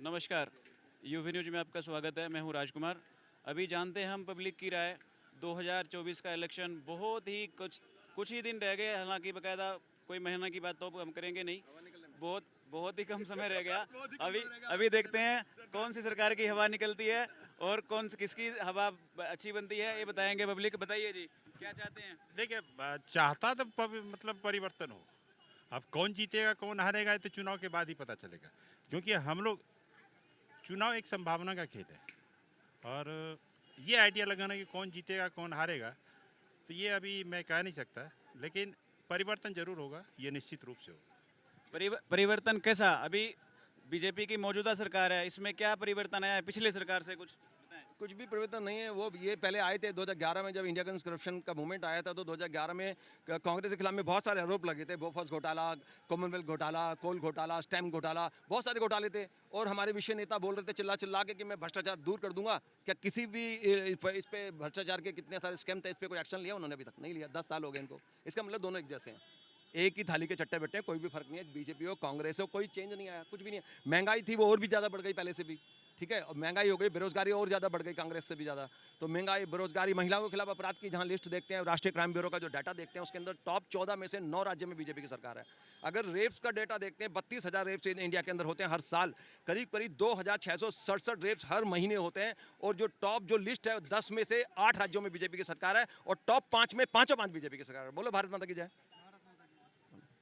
नमस्कार, UV news में आपका स्वागत है। मैं हूं राजकुमार। अभी जानते हैं हम पब्लिक की राय। 2024 का इलेक्शन बहुत ही कुछ ही दिन रह गए। हालांकि बकायदा कोई महीना की बात तो हम करेंगे नहीं, बहुत बहुत ही कम समय रह गया। अभी अभी देखते हैं कौन सी सरकार की हवा निकलती है और किसकी हवा अच्छी बनती है, ये बताएंगे पब्लिक। बताइए जी, क्या चाहते हैं? देखिए चाहता तो मतलब परिवर्तन हो। अब कौन जीतेगा कौन हारेगा ये तो चुनाव के बाद ही पता चलेगा, क्योंकि हम लोग चुनाव एक संभावना का खेल है। और ये आइडिया लगाना कि कौन जीतेगा कौन हारेगा तो ये अभी मैं कह नहीं सकता, लेकिन परिवर्तन जरूर होगा, ये निश्चित रूप से होगा। परिवर्तन कैसा? अभी बीजेपी की मौजूदा सरकार है, इसमें क्या परिवर्तन आया है पिछले सरकार से? कुछ बताएं। कुछ भी परिवर्तन नहीं है। वो ये पहले आए थे 2011 में, जब इंडिया अगेंस्ट करप्शन का मूवमेंट आया था, तो 2011 में कांग्रेस के खिलाफ में बहुत सारे आरोप लगे थे। बोफर्स घोटाला, कॉमनवेल्थ घोटाला, कोल घोटाला, स्टैम्प घोटाला, बहुत सारे घोटाले थे। और हमारे विषय नेता बोल रहे थे चिल्ला चिल्ला के कि मैं भ्रष्टाचार दूर कर दूंगा। क्या किसी भी इस पे भ्रष्टाचार के कितने सारे स्कैम थे, इस पर कोई एक्शन लिया? उन्होंने अभी तक नहीं लिया। 10 साल हो गए इनको। इसका मतलब दोनों एक जैसे हैं, एक ही थाली के चट्टे बैठे हैं, कोई भी फर्क नहीं है। बीजेपी हो कांग्रेस हो, कोई चेंज नहीं आया, कुछ भी नहीं है। महंगाई थी वो और भी ज़्यादा बढ़ गई पहले से भी, ठीक है। और महंगाई हो गई, बेरोजगारी और ज़्यादा बढ़ गई कांग्रेस से भी ज़्यादा। तो महंगाई, बेरोजगारी, महिलाओं के खिलाफ अपराध की जहाँ लिस्ट देखते हैं, राष्ट्रीय क्राइम ब्यूरो का जो डाटा देखते हैं, उसके अंदर टॉप 14 में से 9 राज्य में बीजेपी की सरकार है। अगर रेप्स का डाटा देखते हैं, 32,000 रेप्स इंडिया के अंदर होते हैं हर साल। करीब करीब 2,667 रेप्स हर महीने होते हैं। और जो टॉप जो लिस्ट है, 10 में से 8 राज्यों में बीजेपी की सरकार है, और टॉप 5 में पाँचों 5 बीजेपी की सरकार है। बोलो भारत माता की जय।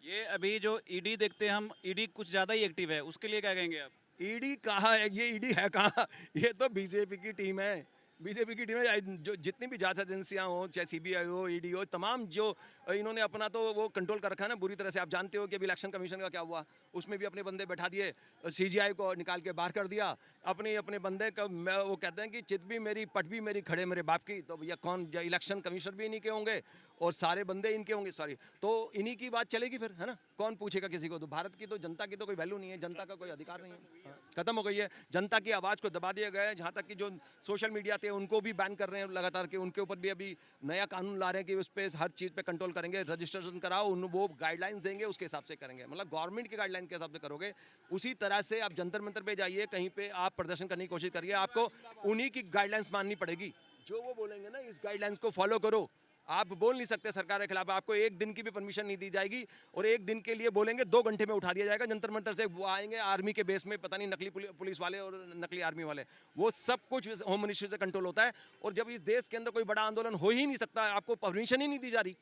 ये अभी जो ईडी देखते हैं हम, ईडी कुछ ज़्यादा ही एक्टिव है, उसके लिए क्या कहेंगे आप? ईडी कहाँ है? ये ईडी है कहाँ? ये तो बीजेपी की टीम है। बीजेपी की टीम है। जो जितनी भी जांच एजेंसियां हो, चाहे सीबीआई हो, ईडी हो, तमाम जो इन्होंने अपना तो वो कंट्रोल कर रखा है ना बुरी तरह से। आप जानते हो कि अभी इलेक्शन कमीशन का क्या हुआ, उसमें भी अपने बंदे बैठा दिए, सीजीआई को निकाल के बाहर कर दिया। अपने अपने बंदे का वो कहते हैं कि चित भी मेरी पट भी मेरी खड़े मेरे बाप की। तो भैया कौन? इलेक्शन कमीशनर भी इन्हीं के होंगे और सारे बंदे इनके होंगे, सॉरी। तो इन्हीं की बात चलेगी फिर, है ना? कौन पूछेगा किसी को? तो भारत की तो जनता की तो कोई वैल्यू नहीं है, जनता का कोई अधिकार नहीं है, खत्म हो गई है। जनता की आवाज़ को दबा दिया गया है। जहाँ तक कि जो सोशल मीडिया थे उनको भी बैन कर रहे हैं लगातार, कि उनके ऊपर भी अभी नया कानून ला रहे हैं कि उस पर हर चीज़ पे कंट्रोल करेंगे। रजिस्ट्रेशन कराओ, वो गाइडलाइंस देंगे, उसके हिसाब से करेंगे। मतलब गवर्नमेंट की गाइडलाइन के हिसाब से करोगे। उसी तरह से आप जंतर मंतर पे जाइए, कहीं पे आप प्रदर्शन करने की कोशिश करिए, आपको उन्हीं की गाइडलाइंस माननी पड़ेगी। जो वो बोलेंगे ना, इस गाइडलाइंस को फॉलो करो। आप बोल नहीं सकते सरकार के खिलाफ, आपको एक दिन की भी परमिशन नहीं दी जाएगी। और एक दिन के लिए बोलेंगे 2 घंटे में उठा दिया जाएगा जंतर मंतर से। वो आएंगे आर्मी के बेस में, पता नहीं नकली पुलिस वाले और नकली आर्मी वाले, वो सब कुछ होम मिनिस्ट्री से कंट्रोल होता है। और जब इस देश के अंदर कोई बड़ा आंदोलन हो ही नहीं सकता, आपको परमिशन ही नहीं दी जा रही,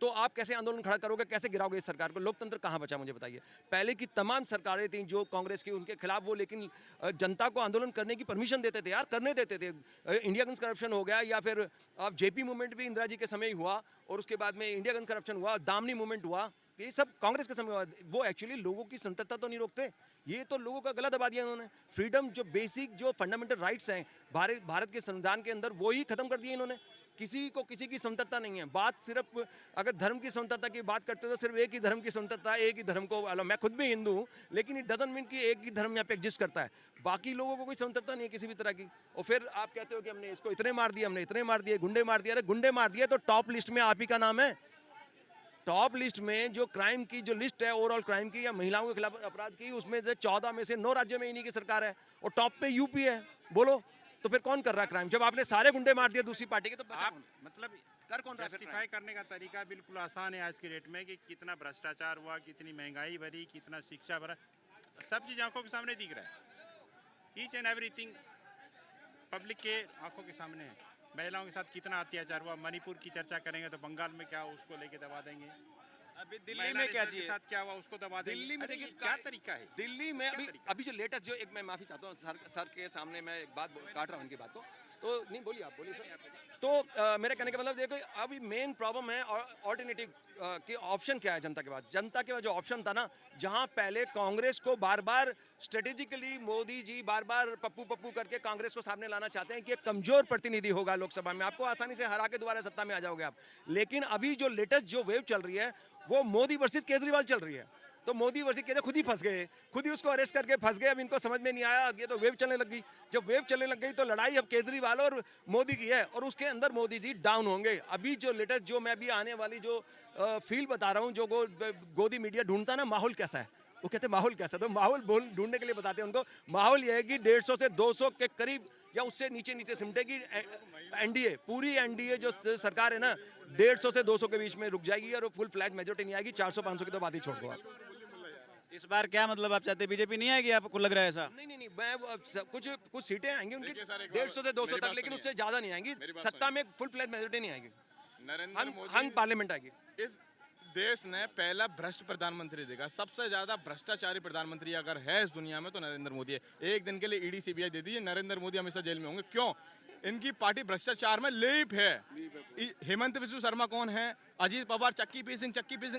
तो आप कैसे आंदोलन खड़ा करोगे? कैसे गिराओगे इस सरकार को? लोकतंत्र कहाँ बचा, मुझे बताइए। पहले की तमाम सरकारें थीं जो कांग्रेस की, उनके खिलाफ वो लेकिन जनता को आंदोलन करने की परमिशन देते थे यार, करने देते थे। इंडिया अगेंस्ट करप्शन हो गया, या फिर आप जेपी मूवमेंट भी इंदिरा जी के समय ही हुआ, और उसके बाद में इंडिया अगेंस्ट करप्शन हुआ, दामनी मूवमेंट हुआ, ये सब कांग्रेस के समय हुआ। वो एक्चुअली लोगों की स्वतंत्रता तो नहीं रोकते, ये तो लोगों का गला दबा दिया इन्होंने। फ्रीडम, जो बेसिक जो फंडामेंटल राइट्स हैं भारत के संविधान के अंदर, वो ही खत्म कर दिए इन्होंने। किसी को किसी की स्वतंत्रता नहीं है। बात सिर्फ अगर धर्म की स्वतंत्रता की बात करते हो तो सिर्फ एक ही धर्म की स्वतंत्रता है, एक ही धर्म को। मैं खुद भी हिंदू हूँ, लेकिन इट डजंट मीन कि एक ही धर्म यहाँ पे एग्जिस्ट करता है। बाकी लोगों को कोई स्वतंत्रता नहीं है किसी भी तरह की। और फिर आप कहते हो कि हमने इसको इतने मार दिया, हमने इतने मार दिए, गुंडे मार दिया। अरे गुंडे मार दिए तो टॉप लिस्ट में आप ही का नाम है। टॉप लिस्ट में जो क्राइम की जो लिस्ट है, ओवरऑल क्राइम की या महिलाओं के खिलाफ अपराध की, उसमें से 14 में से 9 राज्यों में इन्हीं की सरकार है, और टॉप पे यूपी है। बोलो तो फिर कौन कर रहा है क्राइम? जब आपने सारे गुंडे मार दिए दूसरी पार्टी के, तो बचा आप कौन? मतलब कर कौन रहा है फिर जस्टिफाई करने का तरीका बिल्कुल आसान है आज के डेट में, कि कितना भ्रष्टाचार हुआ, कितनी महंगाई भरी, कितना शिक्षा भरा, सब चीज आंखों के सामने दिख रहा है। ईच एंड एवरीथिंग पब्लिक के आंखों के सामने है। महिलाओं के साथ कितना अत्याचार हुआ, मणिपुर की चर्चा करेंगे तो बंगाल में क्या, उसको लेके दबा देंगे। अभी दिल्ली महिला में क्या रिजर्व के चाहिए? साथ क्या हुआ, उसको दबा देंगे। दिल्ली में अरे देखिए ये क्या तरीका है? दिल्ली में क्या अभी तरीका? अभी जो लेटेस्ट जो एक, मैं माफी चाहता हूँ सर के सामने मैं एक बात काट रहा हूँ इनकी बात को। तो नहीं, बोलिए आप, बोलिए सर। तो मेरे कहने का मतलब देखो, अभी मेन प्रॉब्लम है ऑल्टरनेटिव के ऑप्शन क्या है जनता के पास। जनता के पास जो ऑप्शन था ना, जहां पहले कांग्रेस को बार बार स्ट्रेटेजिकली मोदी जी बार बार पप्पू पप्पू करके कांग्रेस को सामने लाना चाहते हैं कि एक कमजोर प्रतिनिधि होगा लोकसभा में, आपको आसानी से हरा के दोबारा सत्ता में आ जाओगे आप। लेकिन अभी जो लेटेस्ट जो वेव चल रही है, वो मोदी वर्सेस केजरीवाल चल रही है। तो मोदी वर्सेस केजरीवाल खुद ही फंस गए, खुद ही उसको अरेस्ट करके फंस गए। अब इनको समझ में नहीं आया, ये तो वेव चलने लग गई। जब वेव चलने लग गई तो लड़ाई अब केजरीवाल और मोदी की है, और उसके अंदर मोदी जी डाउन होंगे। अभी जो लेटेस्ट जो मैं भी आने वाली जो फील बता रहा हूँ, जो गोदी मीडिया ढूंढता ना माहौल कैसा है, वो कहते हैं माहौल कैसा, तो माहौल बोल ढूंढने के लिए बताते हैं उनको। माहौल ये है कि 150 से 200 के करीब या उससे नीचे नीचे सिमटेगी एनडीए, पूरी एनडीए जो सरकार है ना 150 से 200 के बीच में रुक जाएगी और फुल फ्लैट मेजोरिटी नहीं आएगी। 400-500 की तो बात ही छोड़ दो आप। इस बार क्या मतलब आप चाहते हैं बीजेपी नहीं आएगी, आपको लग रहा है ऐसा? नहीं, मैं कुछ सीटें आएंगी उनकी 150 से 200 तक, लेकिन उससे ज्यादा नहीं आएंगी। सत्ता में फुल फ्लैट मेजोरिटी नहीं आएगी, नरेंद्र मोदी हंग पार्लियामेंट आएगी। इस देश ने पहला भ्रष्ट प्रधानमंत्री देखा, सबसे ज्यादा भ्रष्टाचारी प्रधानमंत्री अगर है इस दुनिया में तो नरेंद्र मोदी है। एक दिन के लिए ईडी सीबीआई दे दीजिए, नरेंद्र मोदी हमेशा जेल में होंगे। क्यों? इनकी पार्टी भ्रष्टाचार में लीप है। हेमंत बिस्व शर्मा कौन है? अजीत पवार चक्की पी सिंह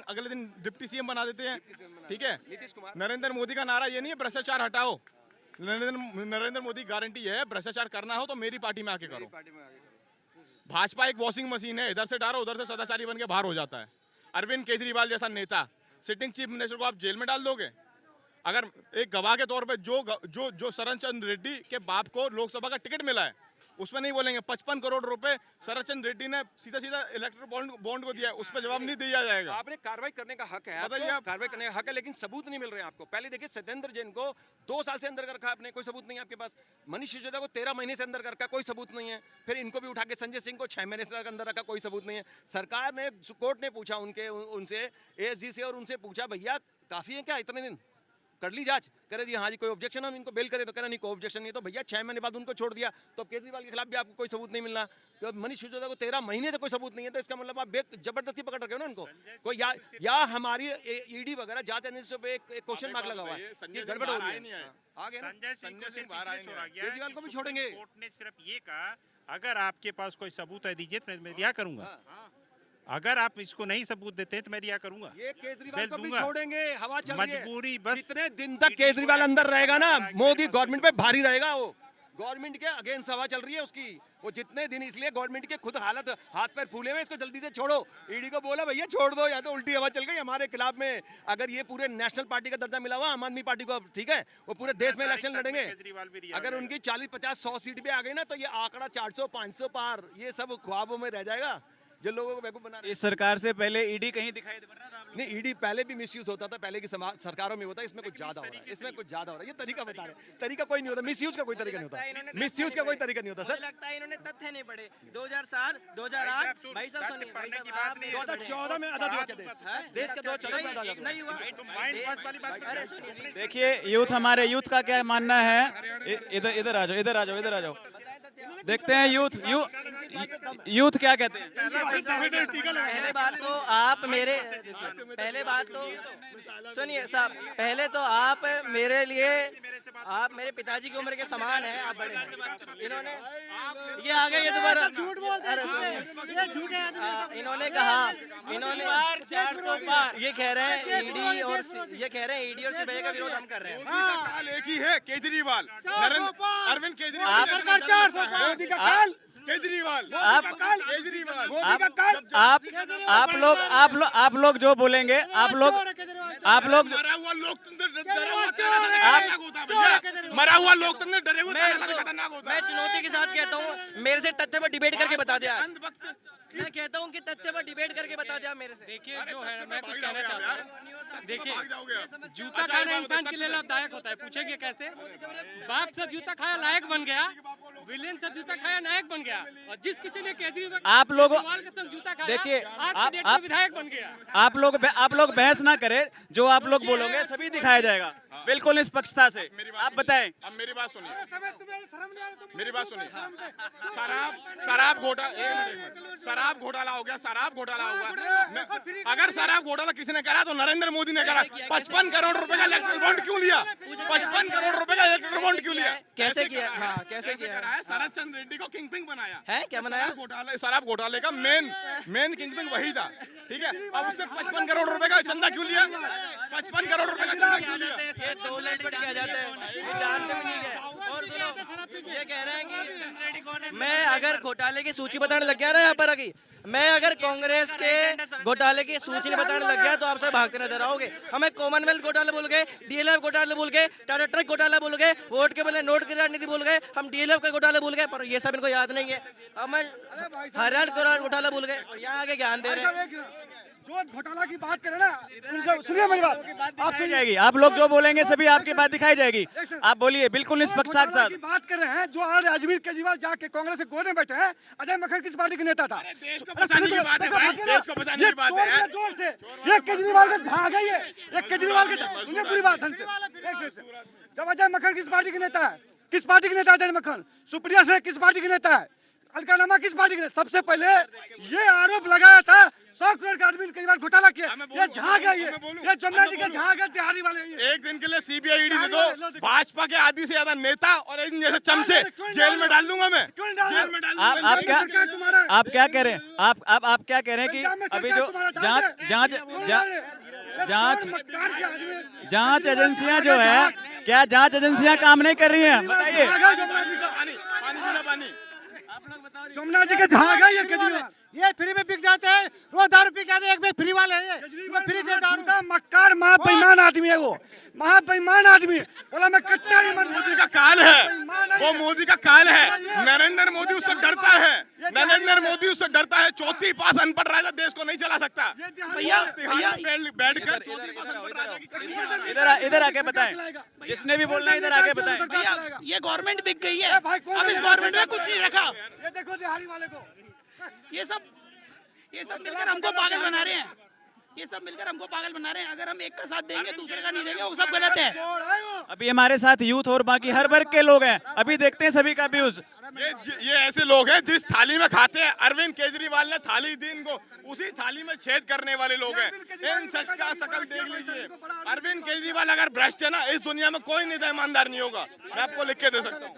अगले दिन डिप्टी सीएम बना देते हैं। ठीक है, नीतीश कुमार। नरेंद्र मोदी का नारा ये नहीं है भ्रष्टाचार हटाओ। नरेंद्र मोदी गारंटी है भ्रष्टाचार करना हो तो मेरी पार्टी में आके करो। भाजपा एक वॉशिंग मशीन है, इधर से डालो उधर से सदाचारी बन के बाहर हो जाता है। अरविंद केजरीवाल जैसा नेता, सिटिंग चीफ मिनिस्टर को आप जेल में डाल दोगे? अगर एक गवाह के तौर पे जो शरण चंद्र रेड्डी के बाप को लोकसभा का टिकट मिला है उसमें नहीं बोलेंगे 55 करोड़ रुपए शरण चंद्र रेड्डी ने सीधा इलेक्ट्रल बॉन्ड को दिया है, उस पर जवाब नहीं दिया जाएगा। आपने कार्रवाई करने का हक है, बताइए आप। कार्रवाई करने का हक है, लेकिन सबूत नहीं मिल रहे हैं आपको। पहले देखिए सत्येंद्र जैन को 2 साल से अंदर कर रखा है आपने, कोई सबूत नहीं है आपके पास। मनीष सिसोदिया को 13 महीने से अंदर कर रखा, कोई सबूत नहीं है। फिर इनको भी उठा के संजय सिंह को 6 महीने से अंदर रखा, कोई सबूत नहीं है। सरकार ने, कोर्ट ने पूछा उनसे एएसजी से, और उनसे पूछा भैया काफी है क्या इतने दिन, कर ली जांच? करे जी हाँ जी, कोई ऑब्जेक्शन हम इनको बेल करें? तो कह रहा नहीं कोई ऑब्जेक्शन नहीं। तो भैया 6 महीने बाद उनको छोड़ दिया, तो केजरीवाल के खिलाफ भी आपको कोई सबूत नहीं मिलना। तो मनीष सिसोदिया को 13 महीने से कोई सबूत नहीं है, तो इसका मतलब आप जबरदस्ती पकड़ रखे हो ना इनको। कोई या हमारी ईडी वगैरह जांच एजेंसी पे एक क्वेश्चन मार्क लगा हुआ है, ये गड़बड़ हो रही है। आ गया ना? संजय सिंह को सिर्फ इसलिए छोड़ा गया केजरीवाल को भी छोड़ेंगे। कोर्ट ने सिर्फ ये कहा अगर आपके पास कोई सबूत है दीजिए तो मैं रिहा करूंगा। अगर आप इसको नहीं सबूत देते हैं तो मैं रिहा करूंगा। ये केजरीवाल बेल को भी दूंगा। छोड़ेंगे, हवा चल रही है। मजबूरी बस जितने दिन तक केजरीवाल अंदर रहेगा ना, मोदी गवर्नमेंट पे भारी रहेगा। वो गवर्नमेंट के अगेंस्ट हवा चल रही है उसकी, वो जितने दिन, इसलिए गवर्नमेंट के खुद हालत हाथ पैर फूले हुए, इसको जल्दी से छोड़ो। ईडी को बोला भैया छोड़ दो, या तो उल्टी हवा चल गई हमारे खिलाफ में। अगर ये पूरे नेशनल पार्टी का दर्जा मिला हुआ आम आदमी पार्टी को, ठीक है, वो पूरे देश में इलेक्शन लड़ेंगे। अगर उनकी 40, 50, 100 सीट पे आ गई ना, तो ये आंकड़ा 400, 500 पार, ये सब ख्वाबों में रह जाएगा जो लोगों को बेवकूफ बना रहे हैं। इस सरकार से पहले ईडी कहीं दिखाई दे रहा था? नहीं, ईडी पहले भी मिसयूज होता था, पहले की सरकारों में होता है, इसमें कुछ ज्यादा हो रहा है, इसमें कुछ ज्यादा हो रहा है। ये तरीका बता रहे, तरीका कोई नहीं होता, मिसयूज का कोई तरीका नहीं होता, मिसयूज का कोई तरीका नहीं होता सर। लगता है इन्होंने तथ्य नहीं पढ़े। 2007, 2008 भाई साहब सुनिए, भाई साहब आप 2014 में आजाद हुआ क्या देश के 2014 में आजाद हुआ? नहीं हुआ। अरे सुनिए, देखिए यूथ, हमारे यूथ का क्या मानना है, इधर आ जाओ, इधर आ जाओ, इधर आ जाओ, देखते हैं यूथ क्या कहते हैं। पहले बात तो आप मेरे, पहले बात तो सुनिए साहब, पहले तो आप मेरे लिए, आप मेरे पिताजी की उम्र के समान हैं, आप बड़े हैं। इन्होंने ये आ गए, ये दोबारा झूठ बोलते हैं, इन्होंने कहा, इन्होंने ये कह रहे हैं ईडी और सीबीआई का विरोध हम कर रहे हैं। एक ही है केजरीवाल, अरविंद केजरीवाल, मोदी का काल, केजरीवाल, आप लोग जो बोलेंगे, आप लोग मरा हुआ लोकतंत्र मरा हुआ लोकतंत्र डरे हुए खतरनाक होता मैं है। चुनौती के साथ कहता हूँ, मेरे से तथ्य पर डिबेट करके बता दिया। मैं कहता हूँ कि तथ्य पर डिबेट करके बता दिया मेरे से। देखिए जो है, मैं कुछ कहना चाहता हूँ। देखिए जूता अच्छा, खाना इंसान के लिए लाभदायक होता है, पूछेंगे कैसे? बाप से जूता खाया लायक बन गया, विलेन से जूता खाया नायक बन गया, और जिस किसी ने केजरीवाल के संग जूता खाया, देखिए, आज के डेट में विधायक बन गया। आप लोग बहस ना करें, जो आप लोग बोलोगे सभी दिखाया जाएगा, बिल्कुल निष्पक्षता से। आप बताएं। अब मेरी बात सुनिए, मेरी बात सुनिए। शराब घोटाला, शराब घोटाला हो गया, शराब घोटाला हुआ। अगर शराब घोटाला किसी ने करा तो नरेंद्र मोदी ने करा। 55 करोड़ रुपए का इलेक्ट्रल बॉन्ड क्यों लिया? 55 करोड़ रुपए का इलेक्ट्रल बॉन्ड क्यों लिया? कैसे किया? हाँ, कैसे किया? शरद चंद्र रेड्डी को किंग पिंग बनाया है, क्या बनाया? शराब घोटाले का मेन किंग पिंग वही था, ठीक है। अब उससे 55 करोड़ रुपए का चंदा क्यों लिया? 55 करोड़ रुपए का चंदा क्यों लिया? ये 2 लटपट क्या जाते हैं, ये जानते भी नहीं है। और सुनो, ये कह रहे हैं कि मैं अगर घोटाले की सूची बताने लग गया ना यहाँ पर, अभी मैं अगर कांग्रेस के घोटाले की सूची नहीं बताने लग गया तो आपसे भागते नजर आओगे। हमें कॉमनवेल्थ घोटाले बोल गए, डीएलएफ घोटाले बोल गए, टाटा ट्रक घोटाला बोल गए, वोट के बदले नोट की राजनीति बोल गए, हम डीएलएफ के घोटाले भूल गए, पर ये सब इनको याद नहीं है। हमें हरियाणा घोटाला भूल गए, और यहाँ आगे ज्ञान दे रहे हैं। जो घोटाला की बात करें ना, उनसे सुनिए मेरी बात, आप दिखाई जाएगी। आप लोग जो बोलेंगे सभी आपकी बात दिखाई जाएगी। आप बोलिए बिल्कुल निष्पक्षता के घोटाला साथ। की बात कर रहे हैं। जो आज अजमेर केजरीवाल जाके कांग्रेस के गोद में बैठे हैं, अजय मक्खन किस पार्टी के नेता था? देश को बचाने की बात है भाई, देश को बचाने की बात है। जोर से ये केजरीवाल के झाग है, ये केजरीवाल के, सुनिए पूरी बात ढंग से। जब अजय मक्खन किस पार्टी के नेता है? किस पार्टी के नेता है अजय मक्खन? सुप्रिया से किस पार्टी के नेता है? अलकानमा किस पार्टी के? सबसे पहले ये आरोप लगाया था 100 करोड़ का आदमी कई बार घोटाला किया। ये झाग है, ये जमुना जी के झाग है, तिहारी वाले। एक दिन के लिए सीबीआई ईडी दे दो, भाजपा के आधी से ज्यादा नेता और इन जैसे चमचे जेल में डाल दूंगा मैं, जेल में डाल दूंगा। आप क्या कह रहे हैं? आप क्या कह रहे हैं कि अभी जो जांच एजेंसियां जो है, क्या जांच एजेंसियां काम नहीं कर रही हैं? बताइए। पानी जमुना जी के झाग है ये केजरीवाल। ये फ्री में बिक जाते हैं, रोज दारू पी के आते हैं, एक बैग फ्री वाले हैं ये फ्री से दारू। मक्कार महाबेईमान आदमी है वो, महाबेईमान आदमी। बोला मैं कट्टा नहीं मोदी का काल है, वो मोदी का काल है। नरेंद्र मोदी उससे डरता है, नरेंद्र मोदी उससे डरता है। चौथी पास अनपढ़ राजा देश को नहीं चला सकता। भैया बैठकर चौथी पास अनपढ़ राजा की इधर आके बताएं, जिसने भी बोलना है इधर आके बताएं। भैया ये गवर्नमेंट बिक गई है, अब इस गवर्नमेंट में कुछ नहीं रखा। ये देखो दिहाड़ी वाले को, ये सब मिलकर हमको पागल बना रहे हैं। ये सब मिलकर हमको पागल बना रहे हैं। अगर हम एक का साथ देंगे दूसरे का नहीं देंगे, वो सब गलत है। अभी हमारे साथ यूथ और बाकी हर वर्ग के लोग हैं। अभी देखते हैं सभी का व्यूज। ये ऐसे लोग हैं जिस थाली में खाते हैं अरविंद केजरीवाल ने थाली दी इनको, उसी थाली में छेद करने वाले लोग हैं। इन शख्स का शकल देख लीजिए। अरविंद केजरीवाल अगर भ्रष्ट है ना, इस दुनिया में कोई नेता ईमानदार नहीं होगा। मैं आपको लिख के दे सकता हूँ।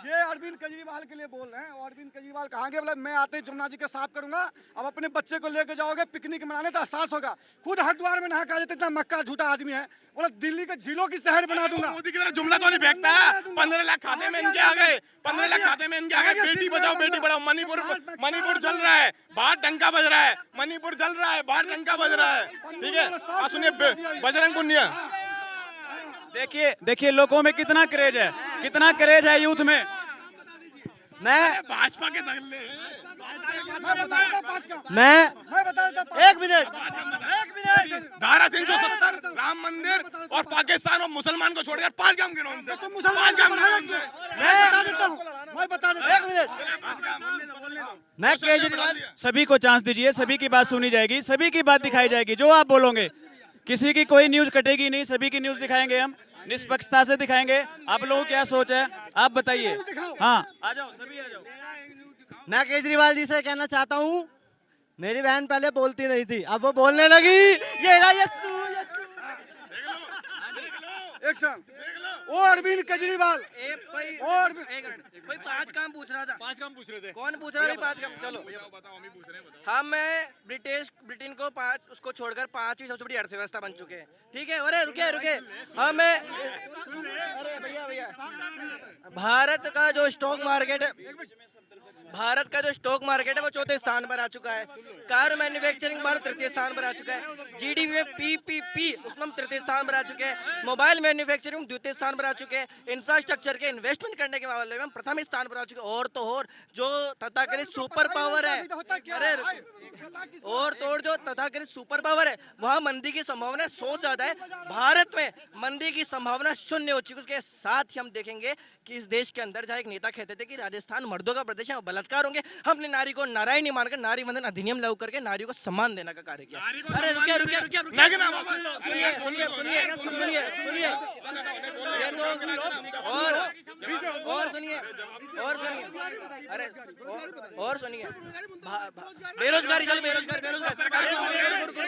ये अरविंद केजरीवाल के लिए बोल रहे हैं। और अरविंद केजरीवाल कहांगे? बोला मैं आते ही जमुना जी के साफ करूंगा। अब अपने बच्चे को लेके जाओगे पिकनिक मनाने तो एहसास होगा। खुद हरिद्वार में नहा के आ जाते, इतना मक्का झूठा आदमी है। बोला दिल्ली के झीलों की शहर बना दूंगा। मोदी की तरह जुमला तो नहीं फेंकता है। 15 लाख खाते में इनके आ गए, 15 लाख खाते में इनके आ गए। बेटी बचाओ बेटी पढ़ाओ। मणिपुर जल रहा है, बाहर डंका बज रहा है। मणिपुर जल रहा है, बाहर डंका बज रहा है। ठीक है, आप सुनिए बजरंग पुनिया। देखिए लोगों में कितना क्रेज है, कितना क्रेज है यूथ में। मैं भाजपा के धगले मैं बता देता हूं। एक मिनट धारा 370 राम मंदिर और पाकिस्तान और मुसलमान को छोड़कर 5 काम गिनो उनसे। 5 काम गिनो उनसे। मैं बता देता हूं। एक मिनट मैं केजरीवाल सभी को चांस दीजिए, सभी की बात सुनी जाएगी, सभी की बात दिखाई जाएगी। जो आप बोलोगे, किसी की कोई न्यूज कटेगी नहीं, सभी की न्यूज दिखाएंगे हम, निष्पक्षता से दिखाएंगे। आप लोगों को क्या सोच है, आप बताइए। हाँ, आ जाओ, सभी आ जाओ। मैं केजरीवाल जी से कहना चाहता हूँ, मेरी बहन पहले बोलती नहीं थी, अब वो बोलने लगी। ये रहा यस्सू यस्सू। एक सेकंड, ओ अरविंद केजरीवाल और कोई 5 काम पूछ रहा था। 5 काम पूछ रहे थे। कौन पूछ रहा है 5 काम? चलो हम ब्रिटेन को 5 उसको छोड़कर 5वीं सबसे बड़ी अर्थव्यवस्था बन चुके हैं। ठीक है, अरे रुके अरे भैया भारत का जो स्टॉक मार्केट है वो 4थे स्थान पर आ चुका है। कार मैन्युफैक्चरिंग भारत 3य स्थान पर आ चुका है। जीडीपी में पीपीपी उसमें हम 3य स्थान पर आ चुके हैं। मोबाइल मैन्युफैक्चरिंग 2य स्थान पर आ चुके हैं। इंफ्रास्ट्रक्चर के इन्वेस्टमेंट करने के मामले में हम 1म स्थान पर आ चुके हैं। और तो और जो तथाकथित सुपर पावर है, अरे और तो और जो तथाकथित सुपर पावर है, वहाँ मंदी की संभावना 100 ज्यादा है। भारत में मंदी की संभावना 0 हो चुकी है। उसके साथ ही हम देखेंगे कि इस देश के अंदर जहाँ एक नेता कहते थे कि राजस्थान मर्दों का प्रदेश है, बलात्कार होंगे, हमने नारी को नारायण नहीं मानकर नारी वंदन अधिनियम लागू करके नारियों को सम्मान देने का कार्य किया। अरे रुकिए सुनिए ये तो और सुनिए बेरोजगारी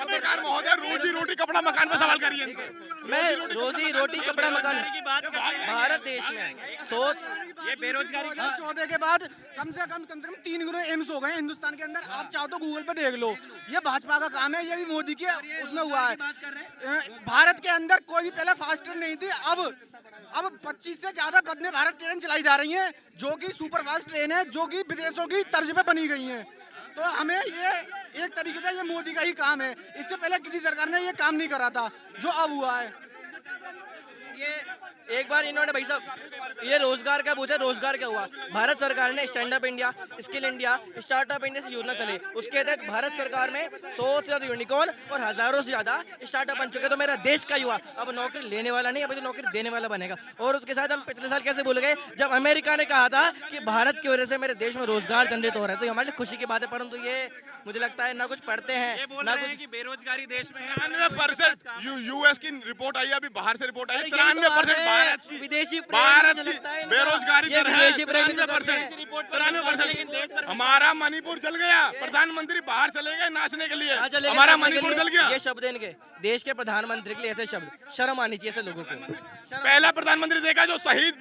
पत्रकार महोदय, रोजी रोटी कपड़ा मकान पे सवाल करिए इनसे। मैं रोजी रोटी कपड़ा मकान की बात भारत देश में सोच ये बेरोजगारी 2014 के बाद कम से कम 3 गुना एम्स हो गए हिंदुस्तान के अंदर। आप चाहो तो गूगल पे देख लो, ये भाजपा का काम है, ये भी मोदी के उसमें हुआ है। भारत के अंदर कोई भी पहले फास्ट ट्रेन नहीं थी, अब 25 से ज्यादा बंदे भारत ट्रेन चलाई जा रही हैं, जो कि सुपर फास्ट ट्रेन है, जो कि विदेशों की तर्ज पे बनी गई हैं। तो हमें ये एक तरीके से ये मोदी का ही काम है। इससे पहले किसी सरकार ने ये काम नहीं करा था जो अब हुआ है। एक बार इन्होंने भाई साहब ये रोजगार का पूछा, रोजगार क्या हुआ? भारत सरकार ने stand up India, skill India, startup India से योजना चले, उसके तहत भारत सरकार में 100 से ज्यादा यूनिकॉर्न और हजारों से ज्यादा स्टार्टअप बन चुके। तो मेरा देश का युवा अब नौकरी लेने वाला नहीं, अब तो नौकरी देने वाला बनेगा। और उसके साथ हम पिछले साल कैसे भूल गए जब अमेरिका ने कहा था कि भारत की वजह से मेरे देश में रोजगार जनरेट हो रहा है, तो ये हमारे लिए खुशी की बात है। परंतु ये मुझे लगता है ना कुछ पढ़ते हैं ना कुछ। कि बेरोजगारी देश में है। 93% यूएस की रिपोर्ट आई है, अभी बाहर से रिपोर्ट आई है, 93% भारत की, विदेशी भारत की बेरोजगारी ये दर है विदेशी प्रेम की 93%। हमारा मणिपुर चल गया, प्रधानमंत्री बाहर चले गए नाचने के लिए, कहाँ चले गए हमारा नाचने के मणिपुर लिए? चल गया। ये शब्द इनके देश के प्रधानमंत्री के लिए ऐसे शब्द, शर्म आनी चाहिए ऐसे लोगों को। पहला प्रधानमंत्री देखा जो शहीद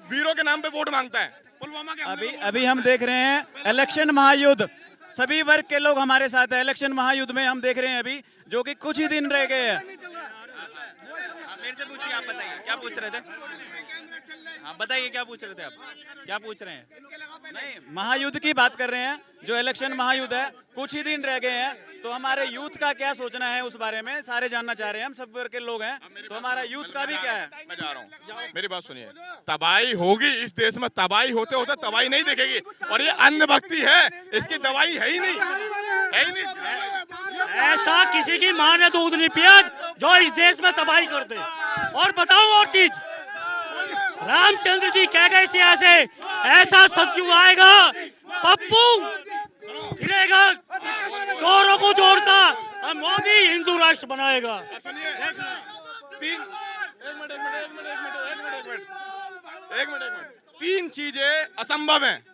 वीरों के नाम पे वोट मांगता है। पुलवामा के हमले को अभी हम देख रहे हैं इलेक्शन महायुद्ध, सभी वर्ग के लोग हमारे साथ है। इलेक्शन महायुद्ध में हम देख रहे हैं अभी जो कि कुछ ही दिन रह गए हैं। मेरे से पूछिए, आप बताइए क्या पूछ रहे थे? आप बताइए क्या पूछ रहे थे? आप क्या पूछ रहे हैं? नहीं, महायुद्ध की बात कर रहे हैं, जो इलेक्शन महायुद्ध है, कुछ ही दिन रह गए हैं। तो हमारे यूथ का क्या सोचना है उस बारे में सारे जानना चाह रहे हैं। हम सब वर्ग के लोग हैं, तो हमारा यूथ का भी क्या है? मैं जा रहा हूँ, मेरी बात सुनिए। तबाही होगी इस देश में, तबाही होते होते तबाही नहीं दिखेगी। और ये अंधभक्ति है, इसकी दवाई है ही नहीं, है ही नहीं। ऐसा किसी की माँ ने दूध नहीं पिया जो इस देश में तबाही कर दे। और बताओ और चीज, रामचंद्र जी कह गए सिया से, ऐसा सतयुग आएगा पप्पू गिरेगा चोरों को जोड़ता और मोदी हिंदू राष्ट्र बनाएगा। तीन चीजें असंभव हैं।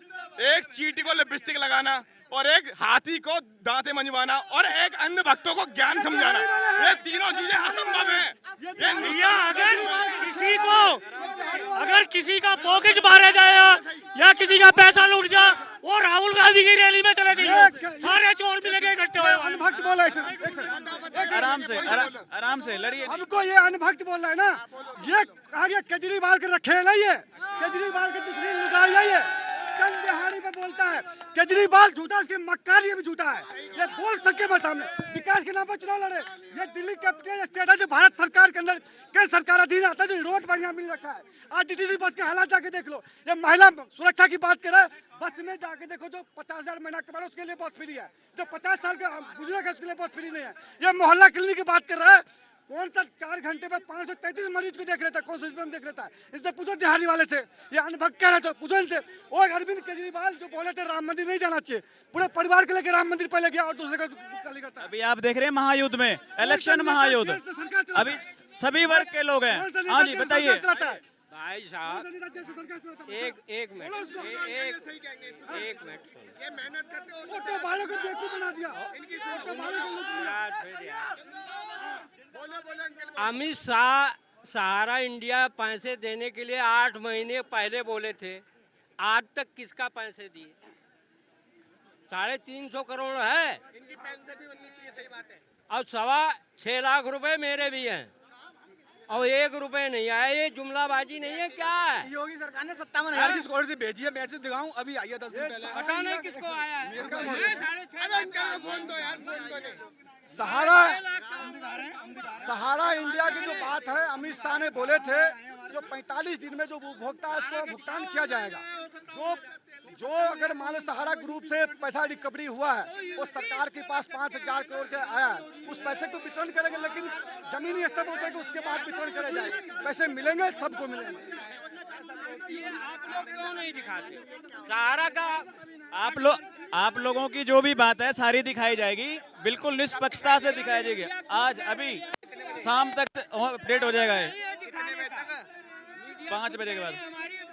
एक चींटी को लिपस्टिक लगाना, और एक हाथी को दांतें मंजवाना, और एक अन्य भक्तों को ज्ञान समझाना। ये तीनों चीजें असंभव हैं। या अगर किसी का पॉकेट मारा जाए या किसी का पैसा लूट जा, वो राहुल गांधी की रैली में चले जाइए, सारे चोर मिलेंगे इकट्ठे हुए। अनभक्त बोला आराम से लड़िए। हमको ये अनभक्त बोल रहा है ना, ये आगे केजरीवाल के रखे है ना, ये केजरीवाल के दूसरी निकाल है। ये चंद दिहाड़ी में बोलता है केजरीवाल झूठा, उसकी मक्कारी भी झूठा है। ये बोल सके बस सामने विकास के नाम पर चुनाव लड़े। ये दिल्ली कैपिटल स्टेट है जो भारत सरकार के अंदर कई सरकार अधीन आता है, जो रोड बढ़िया मिल रखा है। आज डीटीसी बस के हालात जाके देख लो। ये महिला सुरक्षा की बात करे, बस में जाके देखो, जो 50,000 महीना कमा उसके लिए बस फ्री है, जो 50 साल के बुजुर्ग है उसके लिए बस फ्री नहीं है। ये मोहल्ला क्लिनिक की बात कर रहा है, कौन सा 4 घंटे में 533 मरीज को देख लेता है, कौन सा में देख लेता है? इनसे पूछो दिहाड़ी वाले से, ये अनभक्त कह रहे तो पूछो इनसे। और अरविंद केजरीवाल जो बोले थे राम मंदिर नहीं जाना चाहिए, पूरे परिवार के लेके राम मंदिर पहले गया और दूसरे का गाली करता है। अभी आप देख रहे हैं महायुद्ध में, इलेक्शन महायुद्ध, अभी सभी वर्ग के लोग हैं। हाँ जी बताइए। भाई साहब एक मिनट ये मेहनत करते हो, ऑटो वालों को बेवकूफ बना दिया। ऑटो वालों को अमित शाह सहारा इंडिया पैसे देने के लिए 8 महीने पहले बोले थे, आज तक किसका पैसे दिए? 350 करोड़ है, इनकी पेंशन भी बननी चाहिए, सही बात है। और 6.25 लाख रुपए मेरे भी हैं, और 1 रुपए नहीं आया। ये जुमलाबाजी नहीं है क्या है? योगी सरकार ने 57,000 की स्कोर से भेजी है, मैसेज दिखाऊं अभी आई है 10 दिन पहले। पता नहीं किसको आया है। फोन दो यार, फोन दो। सहारा इंडिया की जो बात है, अमित शाह ने बोले थे जो 45 दिन में जो उपभोक्ता है उसको भुगतान किया जाएगा। जो अगर मान लो सहारा ग्रुप से पैसा रिकवरी हुआ है, वो सरकार के पास 5,000 करोड़ के आया है, उस पैसे को वितरण करेंगे, लेकिन जमीनी स्तर पर उतरेगा, उसके बाद वितरण करे जाएगा। पैसे मिलेंगे, सबको मिलेंगे। आप लोग क्यों नहीं दिखाते? सहारा का आप लोगों की जो भी बात है सारी दिखाई जाएगी, बिल्कुल निष्पक्षता से दिखाई जाएगी। आज अभी शाम तक अपडेट हो जाएगा, 5 बजे के बाद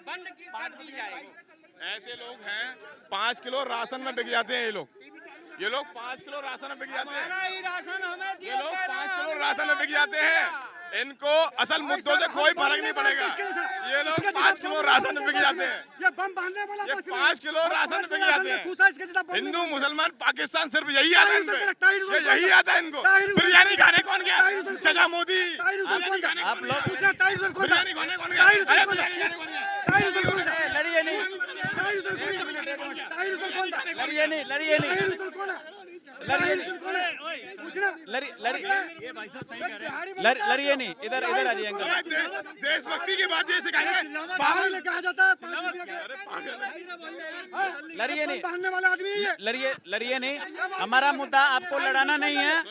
बंद कर दी जाएगी। ऐसे लोग हैं 5 किलो राशन में बिक जाते हैं। ये लोग 5 किलो राशन में बिक जाते हैं। ये लोग 5 किलो राशन में बिक जाते हैं। इनको असल मुद्दों से कोई फर्क नहीं पड़ेगा। ये लोग 5 किलो राशन में बिक जाते हैं। ये बम बांधने वाला, ये 5 किलो राशन में बिक जाते हैं। हिंदू मुसलमान पाकिस्तान सिर्फ यही आता है इनको, यही आता है इनको। बिरयानी खाने कौन गया? चाचा मोदी। आप लोग बिरयानी खाने कौन गया? अरे बिरयानी खाने कौन गया? लड़िए नहीं, लड़िए नहीं। लड़िए पूछना लड़िए नहीं, इधर इधर आ जाइए अंकल। देशभक्ति की बात ये सिखाएंगे। बाहर लेके आ जाता है लड़िए नहीं, पहनने वाला आदमी है ये। लड़िए नहीं, हमारा मुद्दा आपको लड़ाना नहीं है,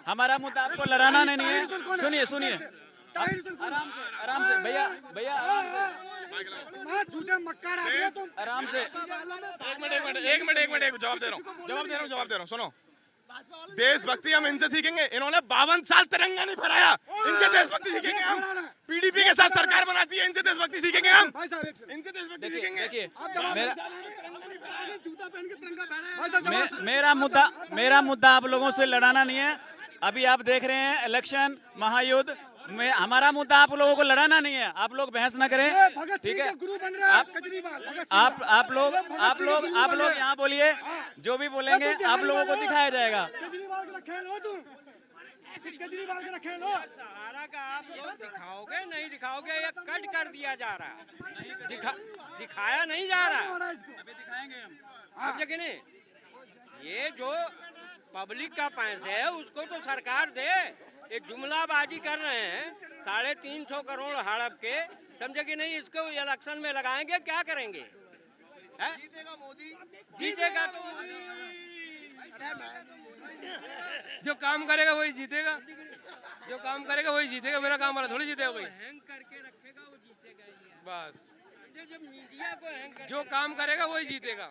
हमारा मुद्दा आपको लड़ाना नहीं है। सुनिए सुनिए, आराम से भैया भैया, झूठे मक्कार आदमी है तुम। आराम से। एक मिनट जवाब दे रहा हूँ। सुनो, देशभक्ति हम इनसे सीखेंगे। इन्होंने 52 साल तिरंगा नहीं फहराया, इनसे देशभक्ति सीखेंगे हम। पीडीपी के साथ सरकार बनाती है, इनसे देशभक्ति सीखेंगे हम। भाई साहब एक इनसे देशभक्ति देखिए सीखेंगे। देखिए, मेरा जूता पहन के तिरंगा फहराया है। मेरा मुद्दा आप लोगों से लड़ाना नहीं है। अभी आप देख रहे हैं इलेक्शन महायुद्ध में, हमारा मुद्दा आप लोगों को लड़ाना नहीं है। आप लोग बहस ना करें, भगत ठीक सिंह है? के गुरु बन रहा है केजरीवाल। भगत सिंह आप लोग यहाँ बोलिए, जो भी बोलेंगे आप लोगों को दिखाया जाएगा। केजरीवाल का खेल हो तुम, केजरीवाल का खेल हो। सहारा का आप लोग दिखाओगे नहीं दिखाओगे, ये कट कर दिया जा रहा है, दिखाया नहीं जा रहा। अभी दिखाएंगे हम। अब देखिए नहीं, ये जो पब्लिक का पैसा है उसको तो सरकार दे। ये जुमलाबाजी कर रहे हैं, 350 करोड़ हड़प के, समझे कि नहीं? इसको इलेक्शन में लगाएंगे, क्या करेंगे? जीतेगा मोदी, जीतेगा तो जो काम करेगा वही जीतेगा, जो काम करेगा वही जीतेगा। मेरा काम वाला थोड़ी जीतेगा कोई। हैंग करके रखेगा वो जीतेगा ही है। बस जब मीडिया को हैंग जो काम करेगा वही जीतेगा।